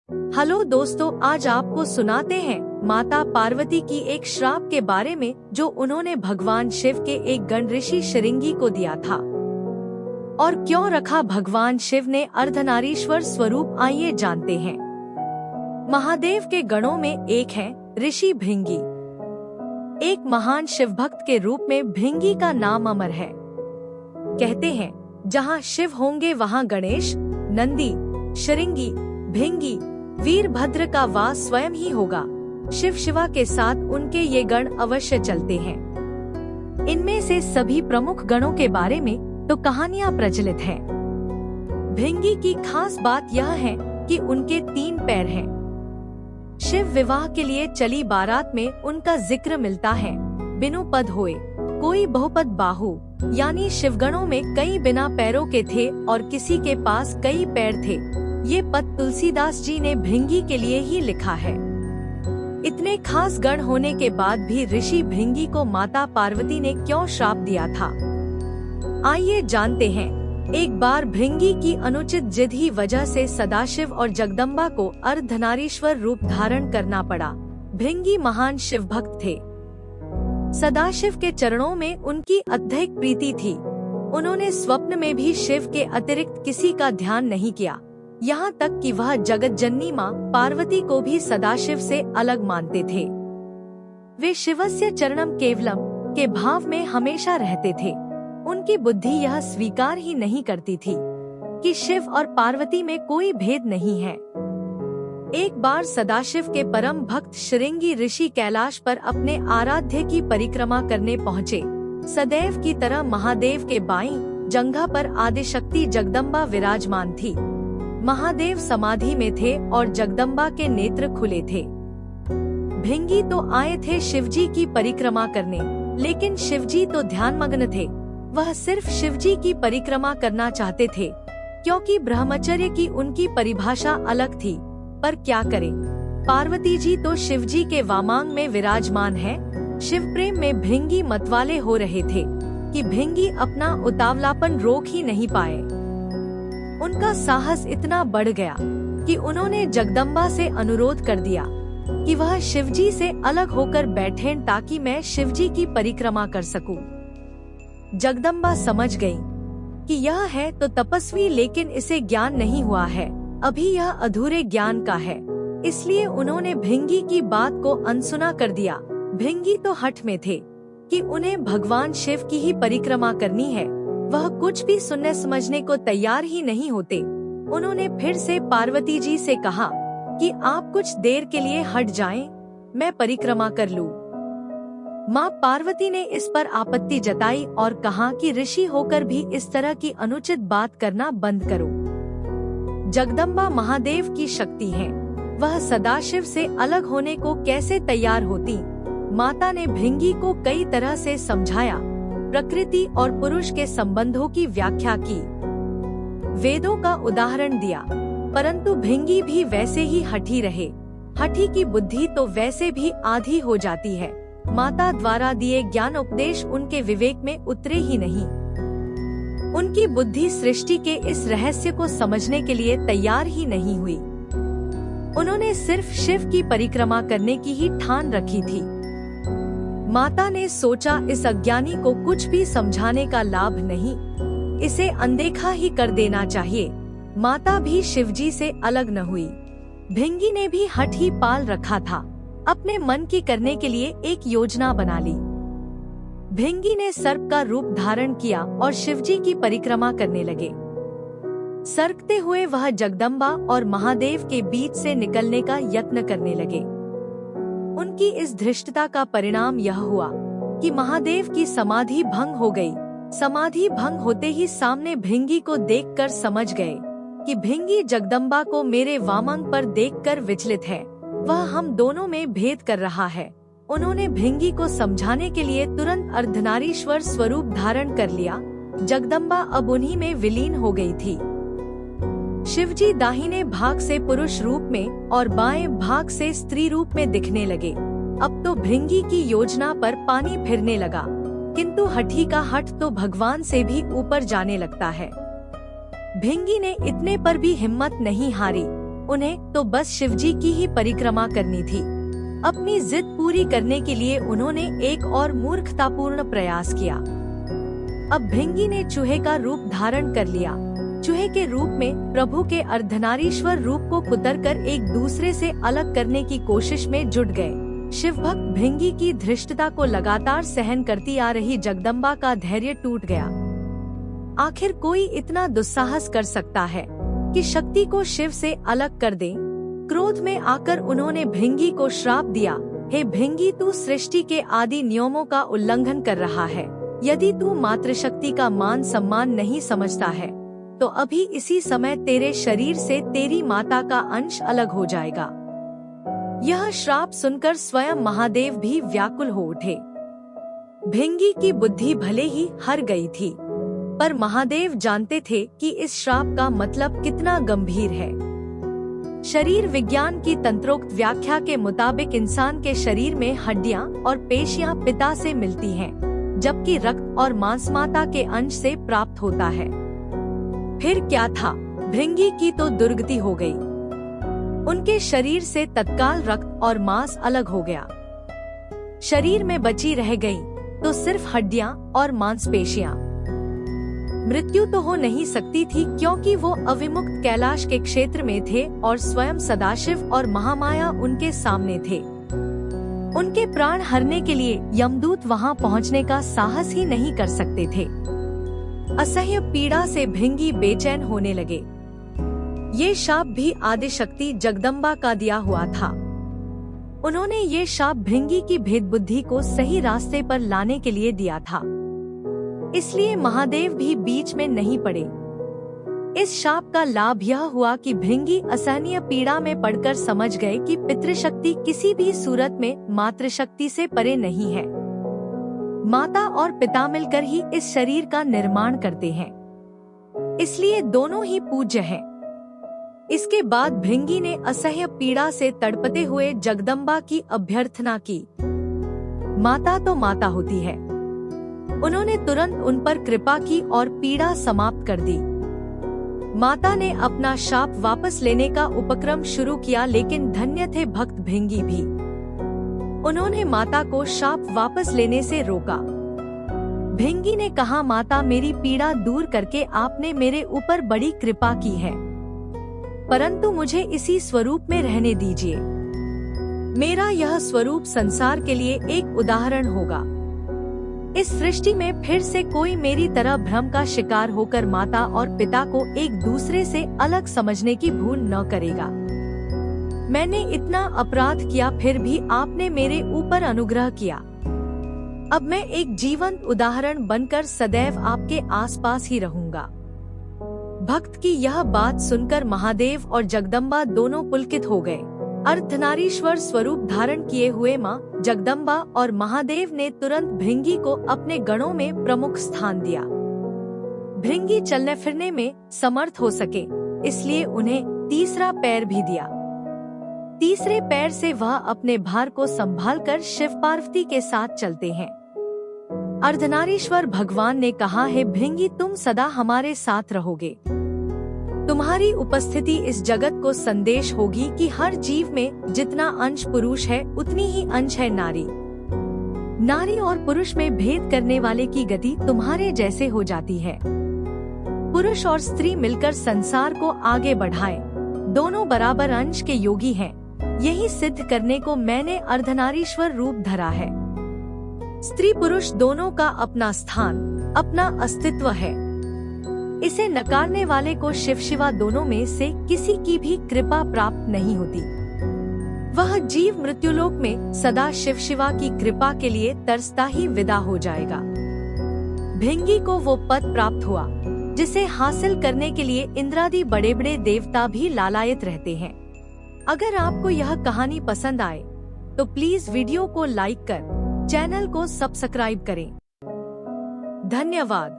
Hello दोस्तों, आज आपको सुनाते हैं माता पार्वती की एक श्राप के बारे में जो उन्होंने भगवान शिव के एक गण ऋषि शृंगी को दिया था। और क्यों रखा भगवान शिव ने अर्धनारीश्वर स्वरूप, आइए जानते हैं। महादेव के गणों में एक है ऋषि भृंगी। एक महान शिव भक्त के रूप में भृंगी का नाम अमर है। कहते हैं जहाँ शिव होंगे वहाँ गणेश, नंदी, शृंगी, भृंगी, वीरभद्र का वास स्वयं ही होगा। शिव शिवा के साथ उनके ये गण अवश्य चलते हैं। इनमें से सभी प्रमुख गणों के बारे में तो कहानियां प्रचलित हैं। भृंगी की खास बात यह है कि उनके 3 पैर हैं। शिव विवाह के लिए चली बारात में उनका जिक्र मिलता है। बिनु पद होए कोई बहुपद बाहु, यानी शिवगणों में कई बिना पैरों के थे और किसी के पास कई पैर थे। ये पद तुलसीदास जी ने भृंगी के लिए ही लिखा है। इतने खास गण होने के बाद भी ऋषि भृंगी को माता पार्वती ने क्यों श्राप दिया था, आइए जानते हैं। एक बार भृंगी की अनुचित जिद ही वजह से सदाशिव और जगदम्बा को अर्धनारीश्वर रूप धारण करना पड़ा। भृंगी महान शिव भक्त थे। सदाशिव के चरणों में उनकी अत्यधिक प्रीति थी। उन्होंने स्वप्न में भी शिव के अतिरिक्त किसी का ध्यान नहीं किया, यहाँ तक कि वह जगत जननी माँ पार्वती को भी सदाशिव से अलग मानते थे। वे शिवस्य चरणम केवलम के भाव में हमेशा रहते थे। उनकी बुद्धि यह स्वीकार ही नहीं करती थी कि शिव और पार्वती में कोई भेद नहीं है। एक बार सदाशिव के परम भक्त शृंगी ऋषि कैलाश पर अपने आराध्य की परिक्रमा करने पहुँचे। सदैव की तरह महादेव के बाईं जंघा पर आदिशक्ति जगदम्बा विराजमान थी। महादेव समाधि में थे और जगदम्बा के नेत्र खुले थे। भृंगी तो आए थे शिवजी की परिक्रमा करने, लेकिन शिवजी तो ध्यानमग्न थे। वह सिर्फ शिवजी की परिक्रमा करना चाहते थे, क्योंकि ब्रह्मचर्य की उनकी परिभाषा अलग थी। पर क्या करें, पार्वती जी तो शिवजी के वामांग में विराजमान है। शिव प्रेम में भृंगी मतवाले हो रहे थे कि भृंगी अपना उतावलापन रोक ही नहीं पाए। उनका साहस इतना बढ़ गया कि उन्होंने जगदम्बा से अनुरोध कर दिया कि वह शिवजी से अलग होकर बैठें ताकि मैं शिवजी की परिक्रमा कर सकूं। जगदम्बा समझ गई कि यह है तो तपस्वी, लेकिन इसे ज्ञान नहीं हुआ है, अभी यह अधूरे ज्ञान का है। इसलिए उन्होंने भृंगी की बात को अनसुना कर दिया। भृंगी तो हठ में थे कि उन्हें भगवान शिव की ही परिक्रमा करनी है। वह कुछ भी सुनने समझने को तैयार ही नहीं होते। उन्होंने फिर से पार्वती जी से कहा कि आप कुछ देर के लिए हट जाएं, मैं परिक्रमा कर लूं। माँ पार्वती ने इस पर आपत्ति जताई और कहा कि ऋषि होकर भी इस तरह की अनुचित बात करना बंद करो। जगदम्बा महादेव की शक्ति है, वह सदाशिव से अलग होने को कैसे तैयार होती। माता ने भृंगी को कई तरह से समझाया, प्रकृति और पुरुष के संबंधों की व्याख्या की, वेदों का उदाहरण दिया, परंतु भृंगी भी वैसे ही हठी रहे। हठी की बुद्धि तो वैसे भी आधी हो जाती है। माता द्वारा दिए ज्ञान उपदेश उनके विवेक में उतरे ही नहीं। उनकी बुद्धि सृष्टि के इस रहस्य को समझने के लिए तैयार ही नहीं हुई। उन्होंने सिर्फ शिव की परिक्रमा करने की ही ठान रखी थी। माता ने सोचा इस अज्ञानी को कुछ भी समझाने का लाभ नहीं, इसे अनदेखा ही कर देना चाहिए। माता भी शिवजी से अलग न हुई। भृंगी ने भी हठ ही पाल रखा था। अपने मन की करने के लिए एक योजना बना ली। भृंगी ने सर्प का रूप धारण किया और शिवजी की परिक्रमा करने लगे। सरकते हुए वह जगदम्बा और महादेव के बीच से निकलने का यत्न करने लगे। उनकी इस धृष्टता का परिणाम यह हुआ कि महादेव की समाधि भंग हो गई। समाधि भंग होते ही सामने भृंगी को देखकर समझ गए कि भृंगी जगदम्बा को मेरे वामंग पर देखकर विचलित है, वह हम दोनों में भेद कर रहा है। उन्होंने भृंगी को समझाने के लिए तुरंत अर्धनारीश्वर स्वरूप धारण कर लिया। जगदम्बा अब उन्हीं में विलीन हो गई थी। शिवजी दाहिने भाग से पुरुष रूप में और बाएं भाग से स्त्री रूप में दिखने लगे। अब तो भृंगी की योजना पर पानी फिरने लगा, किंतु हठी का हठ तो भगवान से भी ऊपर जाने लगता है। भृंगी ने इतने पर भी हिम्मत नहीं हारी। उन्हें तो बस शिवजी की ही परिक्रमा करनी थी। अपनी जिद पूरी करने के लिए उन्होंने एक और मूर्खतापूर्ण प्रयास किया। अब भृंगी ने चूहे का रूप धारण कर लिया। चूहे के रूप में प्रभु के अर्धनारीश्वर रूप को कुतरकर एक दूसरे से अलग करने की कोशिश में जुट गए। शिवभक्त भृंगी की धृष्टता को लगातार सहन करती आ रही जगदम्बा का धैर्य टूट गया। आखिर कोई इतना दुस्साहस कर सकता है कि शक्ति को शिव से अलग कर दे। क्रोध में आकर उन्होंने भृंगी को श्राप दिया, हे भृंगी, तू सृष्टि के आदि नियमों का उल्लंघन कर रहा है। यदि तू मातृशक्ति का मान सम्मान नहीं समझता है तो अभी इसी समय तेरे शरीर से तेरी माता का अंश अलग हो जाएगा। यह श्राप सुनकर स्वयं महादेव भी व्याकुल हो उठे। भृंगी की बुद्धि भले ही हर गई थी, पर महादेव जानते थे कि इस श्राप का मतलब कितना गंभीर है। शरीर विज्ञान की तंत्रोक्त व्याख्या के मुताबिक इंसान के शरीर में हड्डियां और पेशियां पिता से मिलती हैं, जबकि रक्त और मांस माता के अंश से प्राप्त होता है। फिर क्या था, भृंगी की तो दुर्गति हो गई। उनके शरीर से तत्काल रक्त और मांस अलग हो गया। शरीर में बची रह गई तो सिर्फ हड्डियां और मांसपेशियां। मृत्यु तो हो नहीं सकती थी, क्योंकि वो अविमुक्त कैलाश के क्षेत्र में थे और स्वयं सदाशिव और महामाया उनके सामने थे। उनके प्राण हरने के लिए यमदूत वहां पहुंचने का साहस ही नहीं कर सकते थे। असह्य पीड़ा से भृंगी बेचैन होने लगे। ये शाप भी आदिशक्ति जगदम्बा का दिया हुआ था। उन्होंने ये शाप भृंगी की भेद बुद्धि को सही रास्ते पर लाने के लिए दिया था, इसलिए महादेव भी बीच में नहीं पड़े। इस शाप का लाभ यह हुआ कि भृंगी असहनीय पीड़ा में पड़कर समझ गए कि पितृशक्ति किसी भी सूरत में मातृशक्ति से परे नहीं है। माता और पिता मिलकर ही इस शरीर का निर्माण करते हैं, इसलिए दोनों ही पूज्य हैं। इसके बाद भृंगी ने असह्य पीड़ा से तड़पते हुए जगदम्बा की अभ्यर्थना की। माता तो माता होती है। उन्होंने तुरंत उन पर कृपा की और पीड़ा समाप्त कर दी। माता ने अपना शाप वापस लेने का उपक्रम शुरू किया, लेकिन धन्य थे भक्त भृंगी भी। उन्होंने माता को शाप वापस लेने से रोका। भृंगी ने कहा, माता, मेरी पीड़ा दूर करके आपने मेरे ऊपर बड़ी कृपा की है, परंतु मुझे इसी स्वरूप में रहने दीजिए। मेरा यह स्वरूप संसार के लिए एक उदाहरण होगा। इस सृष्टि में फिर से कोई मेरी तरह भ्रम का शिकार होकर माता और पिता को एक दूसरे से अलग समझने की भूल न करेगा। मैंने इतना अपराध किया, फिर भी आपने मेरे ऊपर अनुग्रह किया। अब मैं एक जीवंत उदाहरण बनकर सदैव आपके आसपास ही रहूंगा। भक्त की यह बात सुनकर महादेव और जगदम्बा दोनों पुलकित हो गए। अर्धनारीश्वर स्वरूप धारण किए हुए माँ जगदम्बा और महादेव ने तुरंत भृंगी को अपने गणों में प्रमुख स्थान दिया। भृंगी चलने फिरने में समर्थ हो सके, इसलिए उन्हें तीसरा पैर भी दिया। तीसरे पैर से वह अपने भार को संभालकर शिव पार्वती के साथ चलते हैं। अर्धनारीश्वर भगवान ने कहा, है भृंगी, तुम सदा हमारे साथ रहोगे। तुम्हारी उपस्थिति इस जगत को संदेश होगी कि हर जीव में जितना अंश पुरुष है उतनी ही अंश है नारी। नारी और पुरुष में भेद करने वाले की गति तुम्हारे जैसे हो जाती है। पुरुष और स्त्री मिलकर संसार को आगे बढ़ाएं। दोनों बराबर अंश के योगी हैं। यही सिद्ध करने को मैंने अर्धनारीश्वर रूप धरा है। स्त्री पुरुष दोनों का अपना स्थान, अपना अस्तित्व है। इसे नकारने वाले को शिव शिवा दोनों में से किसी की भी कृपा प्राप्त नहीं होती। वह जीव मृत्युलोक में सदा शिव शिवा की कृपा के लिए तरसता ही विदा हो जाएगा। भृंगी को वो पद प्राप्त हुआ जिसे हासिल करने के लिए इंद्रादि बड़े बड़े देवता भी लालायित रहते हैं। अगर आपको यह कहानी पसंद आए तो प्लीज वीडियो को लाइक कर चैनल को सब्सक्राइब करें। धन्यवाद।